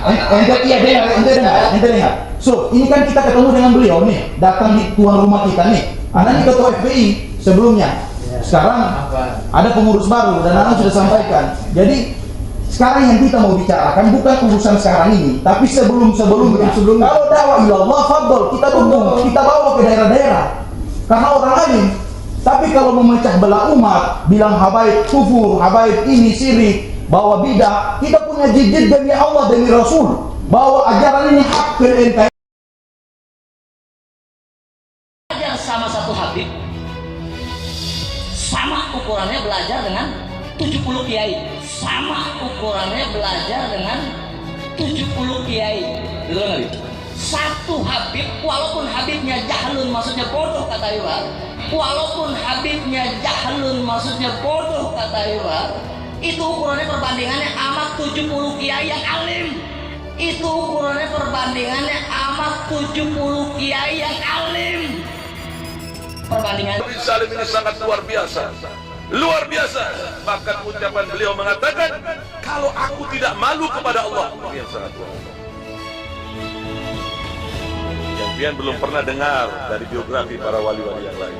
ente dengar. So, ini kan kita ketemu dengan beliau nih, datang di tuan rumah kita nih. Anak ini ketua FPI sebelumnya. Sekarang ada pengurus baru dan anak sudah sampaikan. Jadi sekarang yang kita mau bicarakan bukan urusan sekarang ini, tapi sebelumnya. Kalau dakwah ilallah, fadl, kita dukung, kita bawa ke daerah-daerah. Karena orang alim. Tapi kalau memecah belah umat, bilang habaib kufur, habaib ini syirik, bawa bidah, kita punya jijid demi Allah, demi Rasul, bahwa ajaran ini hak ke NKRI. Sama satu habib, sama ukurannya belajar dengan 70 kiai, sama ukurannya belajar dengan 70 kiai. Betul nggak? Satu habib, walaupun habibnya jahlun, maksudnya bodoh kata Iwan, walaupun habibnya jahlun, maksudnya bodoh kata Iwan, itu ukurannya perbandingannya amat 70 kiai yang alim. Itu ukurannya perbandingannya amat 70 kiai yang alim. Perbandingan Salim ini sangat luar biasa. Luar biasa. Bahkan ucapan beliau mengatakan, kalau aku tidak malu kepada Allah, yang sangat luar biasa. Yang pian belum pernah dengar dari biografi para wali-wali yang lain.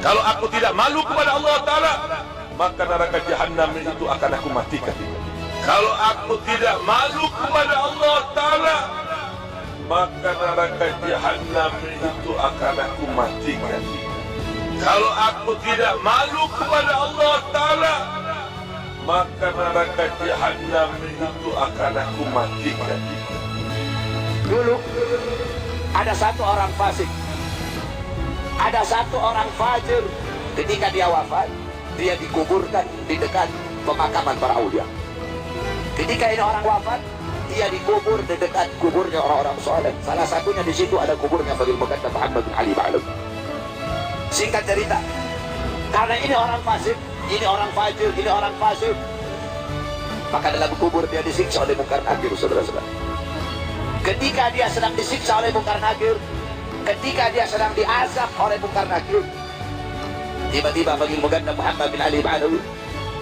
Kalau aku tidak malu kepada Allah Ta'ala, maka neraka Jahannam itu akan aku matikan. Kalau aku tidak malu kepada Allah Ta'ala, maka neraka Jahannam itu akan aku matikan. Kalau aku tidak malu kepada Allah Ta'ala, maka neraka Jahannam itu akan aku matikan. Dulu ada satu orang fasik, ada satu orang fajir. Ketika dia wafat, dia dikuburkan di dekat pemakaman para aulia. Ketika ini orang wafat, dia dikubur di dekat kuburnya orang-orang soleh. Salah satunya di situ ada kuburnya Fadil Muqaddam Muhammad bin Ali Ba'alum. Singkat cerita, karena ini orang fasik, ini orang fajir, ini orang fasik, maka dalam kubur dia disiksa oleh Munkar Nakir, saudara-saudara. Ketika dia sedang disiksa oleh Munkar Nakir, ketika dia sedang diazab oleh Munkar Nakir, tiba-tiba Fadil Muqaddam Muhammad bin Ali Ba'alum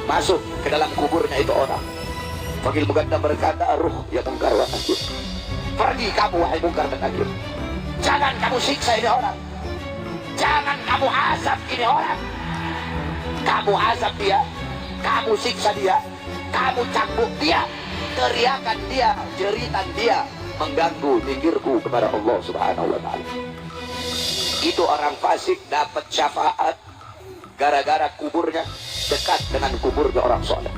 masuk ke dalam kuburnya itu orang. Fadil Muqaddam berkata, ruh ya Munkar wa Nakir, pergi kamu wahai Munkar dan Nakir, jangan kamu siksa ini orang, jangan kamu azab ini orang. Kamu azab dia, kamu siksa dia, kamu cambuk dia, teriakan dia, jeritan dia mengganggu zikirku kepada Allah Subhanahu wa Ta'ala. Itu orang fasik dapat syafaat gara-gara kuburnya dekat dengan kuburnya orang soleh.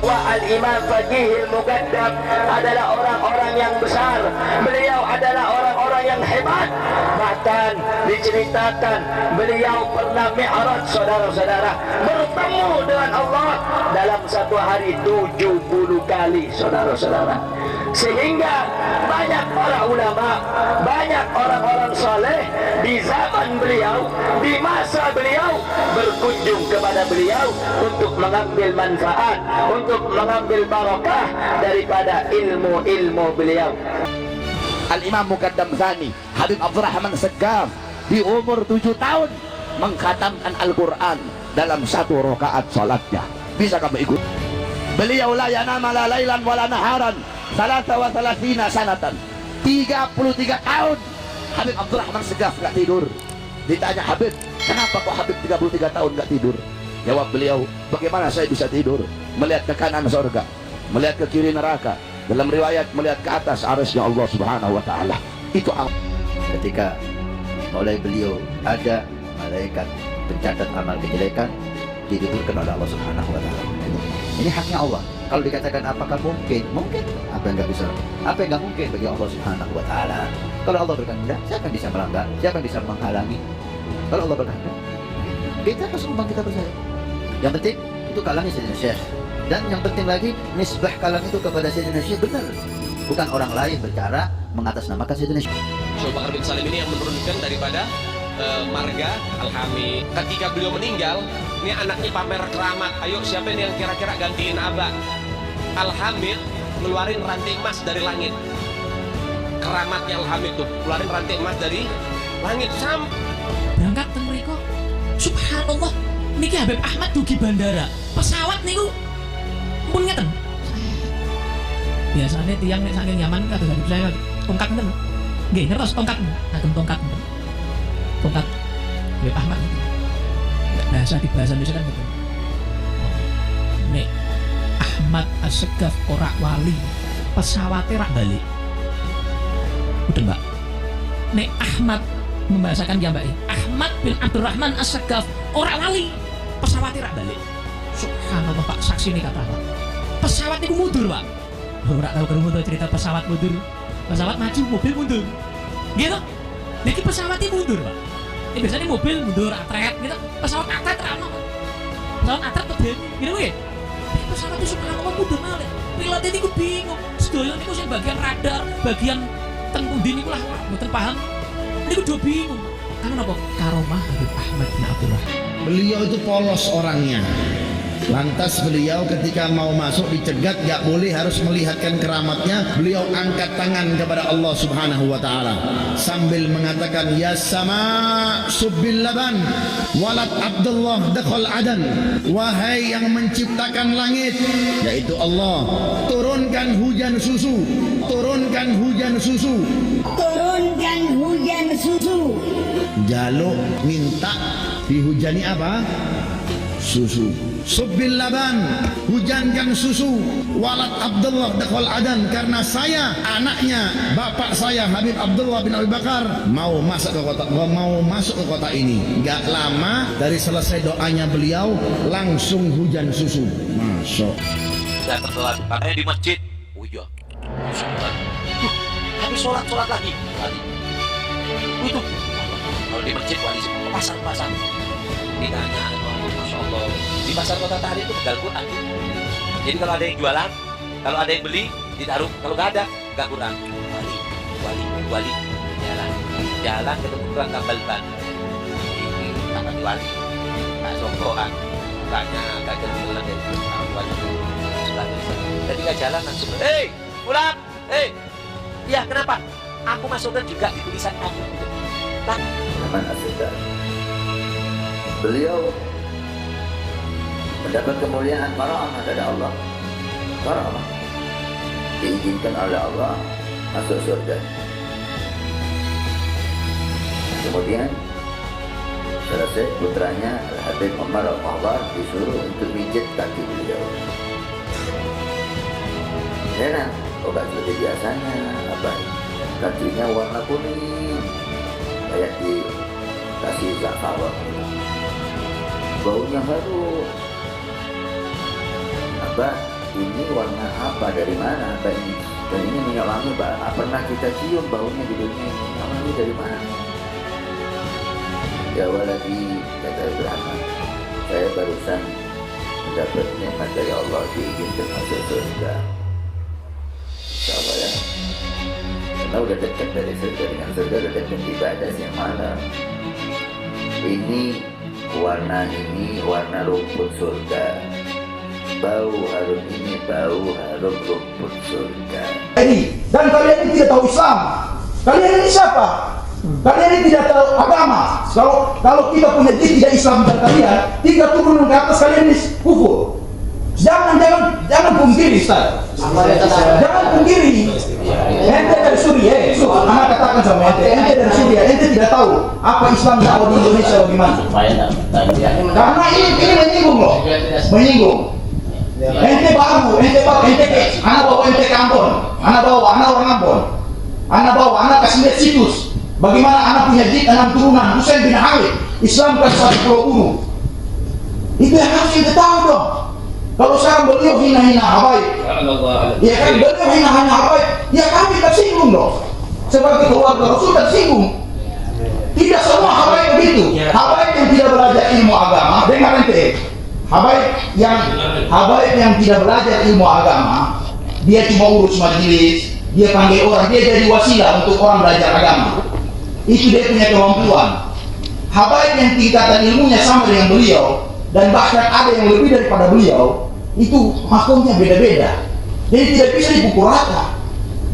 Al-Imam Faqihil Muqaddam adalah orang-orang yang besar. Beliau adalah orang-orang yang hebat. Bahkan diceritakan beliau pernah mi'raj, saudara-saudara, bertemu dengan Allah dalam satu hari 70 kali, saudara-saudara. Sehingga banyak para ulama, banyak orang-orang soleh di zaman beliau, di masa beliau, berkunjung kepada beliau untuk mengambil manfaat, untuk mengambil barokah daripada ilmu-ilmu beliau. Al-Imam Muqaddam Thani Habib Abdurrahman Segaf di umur 7 tahun mengkhatamkan Al-Quran dalam satu rakaat salatnya. Bisa kamu ikut? Beliau la yanama la lailan wala naharan salasa wa salasina sanatan, 33 tahun Habib Abdurrahman Segaf gak tidur. Ditanya Habib, kenapa kok Habib 33 tahun gak tidur? Jawab beliau, bagaimana saya bisa tidur? Melihat ke kanan surga, melihat ke kiri neraka, dalam riwayat melihat ke atas arsy-Nya Allah Subhanahu wa Ta'ala. Itu ketika oleh beliau ada malaikat pencatat amal kejelekan dititipkan oleh Allah Subhanahu wa Ta'ala. Ini haknya Allah. Kalau dikatakan apakah mungkin? Mungkin. Apa yang nggak bisa? Apa yang nggak mungkin bagi Allah Subhanahu wa Ta'ala? Kalau Allah berkehendak, siapa yang bisa melanggar? Siapa yang bisa menghalangi? Kalau Allah berkehendak, kita harus kita percaya. Yang penting itu kalamnya Sayyidina Syekh. Dan yang penting lagi, nisbah kalam itu kepada Sayyidina Syekh benar. Bukan orang lain bercara mengatasnamakan Sayyidina Syekh. Syekh Bahar bin Salim ini yang menurunkan daripada marga Al-Hamid. Ketika beliau meninggal, ini anaknya pamer keramat. Ayo siapa ini yang kira-kira gantiin Abah? Al-Hamid ngeluarin rantai emas dari langit. Keramatnya Al-Hamid tuh keluarin rantai emas dari langit. Berangkat teng mriko. Subhanallah. Niki Habib Ahmad dugi bandara. Pesawat niku pun ngeten. biasanya tiang nek saking nyaman kata Habib saya tongkat enten. Nggih, ngertos tongkat. Agem tongkat. Tongkat Habib Ahmad. Bahasa di bahasa Indonesia kan gitu. Nek Ahmad As-Segaf ora wali, pesawate rak balik. Udah Mbak. Nek Ahmad membahasakan ya Mbak. Ahmad bin Abdurrahman As-Segaf ora wali, pesawate rak balik. Subhanallah Pak, saksi ini kata Pak. Pesawat itu mundur Pak. Ora tahu kerungu tuh cerita pesawat mundur. Pesawat maju, mobil mundur. Gitu. Niki pesawat itu mundur Pak. Biasanya mobil mundur atret gitu. Pesawat atret rano. Pesawat atret tuh gitu nggih. Pesawat itu subhanallah mundur malih. Pilot ini ku bingung. Sedoyo niku sing bagian radar, bagian teng pundi niku lah mboten paham. Niku do bingung. Karena apa? Karomah Habib Ahmad bin Abdullah. Beliau itu polos orangnya. Lantas beliau ketika mau masuk dicegat, gak boleh, harus melihatkan keramatnya. Beliau angkat tangan kepada Allah Subhanahu wa ta'ala sambil mengatakan, ya sama subbil laban walad Abdullah dakhal adan. Wahai yang menciptakan langit, yaitu Allah, turunkan hujan susu. Turunkan hujan susu. Turunkan hujan susu. Jaluk minta dihujani apa? Susu. Subbil laban, hujankan susu. Walad Abdullah dakhal adan, karena saya anaknya bapak saya Habib Abdullah bin Abi Bakar mau masuk ke kota ini. Gak lama dari selesai doanya beliau langsung hujan susu. Masuk. Dan setelah katanya di masjid, oh iya, habis sholat lagi. Itu kalau di masjid wali semua pasar. Ditanya, Masya Allah, di pasar kota Tahrir itu Tegal Quran. Jadi kalau ada yang jualan, kalau ada yang beli, ditaruh. Kalau nggak ada, nggak Quran. Wali, jalan ketemu Quran tambal ban. Ini tangan wali, tak songkokan, mukanya agak kecil dari wali. Ketika jalan langsung, pulang, iya kenapa? Aku masukkan juga di tulisan kamu. Ahmad As-Segaf. Beliau mendapat kemuliaan karamah dari Allah. Karamah diizinkan oleh Allah masuk surga. Kemudian selesai, putranya Habib Umar Al-Fahbar disuruh untuk pijat kaki beliau. Heran, gak seperti biasanya, kakinya warna kuning kayak dikasih za'faron. Baunya harum. Ini warna apa, dari mana ini? Dan ini minyak wangi, pernah kita cium baunya di dunia ini. Ini dari mana? Jawab lagi, kata Ibrahim, saya barusan mendapat nikmat dari Allah, diizinkan masuk surga. Insya ya, karena udah dekat dari surga, dengan surga udah dekat ibadah siang malam. Ini warna rumput surga. Bau harum ini bau harum rumput surga. Dan kalian ini tidak tahu Islam. Kalian ini siapa? Kalian ini tidak tahu agama. Kalau kita punya diri tidak Islam dan kalian, 3 turunan ke atas kalian ini kufur. Jangan pungkiri, Ustaz. Jangan pungkiri. Ente dari Suriah, anak katakan sama ente dari Suriah, ente tidak tahu apa Islam dakwah di Indonesia bagaimana. Karena ini menyinggung loh, menyinggung. Ente baru, anak bawa ente ke Ambon, anak orang Ambon, anak kasih lihat situs. Bagaimana anak punya jid 6 turunan, Husain bin Khalid, Islam kan 1 pulau guru. Itu yang harus kita tahu dong. Kalau sekarang beliau hina-hina habaib, ya kan beliau hina-hina habaib, ya kami tersinggung dong. Sebagai keluarga Rasul tersinggung. Tidak semua habaib begitu. Habaib yang tidak belajar ilmu agama, dengar ente. Habaib yang tidak belajar ilmu agama, dia cuma urus majelis, dia panggil orang, dia jadi wasilah untuk orang belajar agama. Itu dia punya kemampuan. Habaib yang tingkatan ilmunya sama dengan beliau, dan bahkan ada yang lebih daripada beliau, itu makomnya beda-beda. Jadi tidak bisa dipukul rata.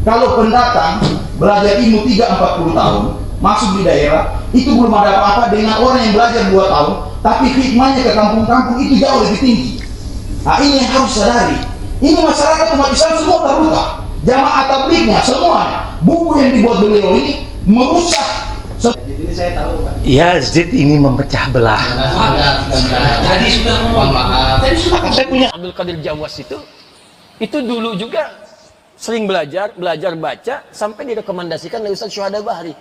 Kalau pendatang belajar ilmu 30-40 tahun, masuk di daerah, itu belum ada apa-apa dengan orang yang belajar 2 tahun, tapi hikmahnya ke kampung-kampung itu jauh lebih tinggi. Nah, ini yang harus sadari. Ini masyarakat umat Islam semua terluka. jamaah tablignya, semuanya. Buku yang dibuat beliau ini merusak. Jadi saya tahu Pak. Yazid ini memecah belah. Tadi sudah mohon maaf. Saya punya Abdul Qadir Jawas itu dulu juga sering belajar baca sampai direkomendasikan oleh Ustaz Syuhada Bahri.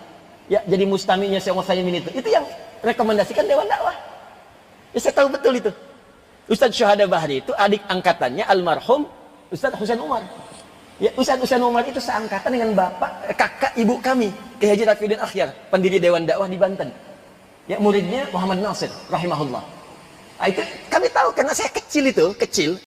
Ya, jadi mustaminya Syekh Utsaimin itu yang rekomendasikan Dewan Dakwah. Ya, saya tahu betul itu. Ustaz Syuhada Bahri itu adik angkatannya almarhum Ustaz Husain Umar. Ya, Ustaz Husain Umar itu seangkatan dengan kakak ibu kami, Kiai Haji Rafiuddin Akhyar, pendiri Dewan Dakwah di Banten. Ya, muridnya Muhammad Nasir rahimahullah. Nah, itu kami tahu karena saya kecil.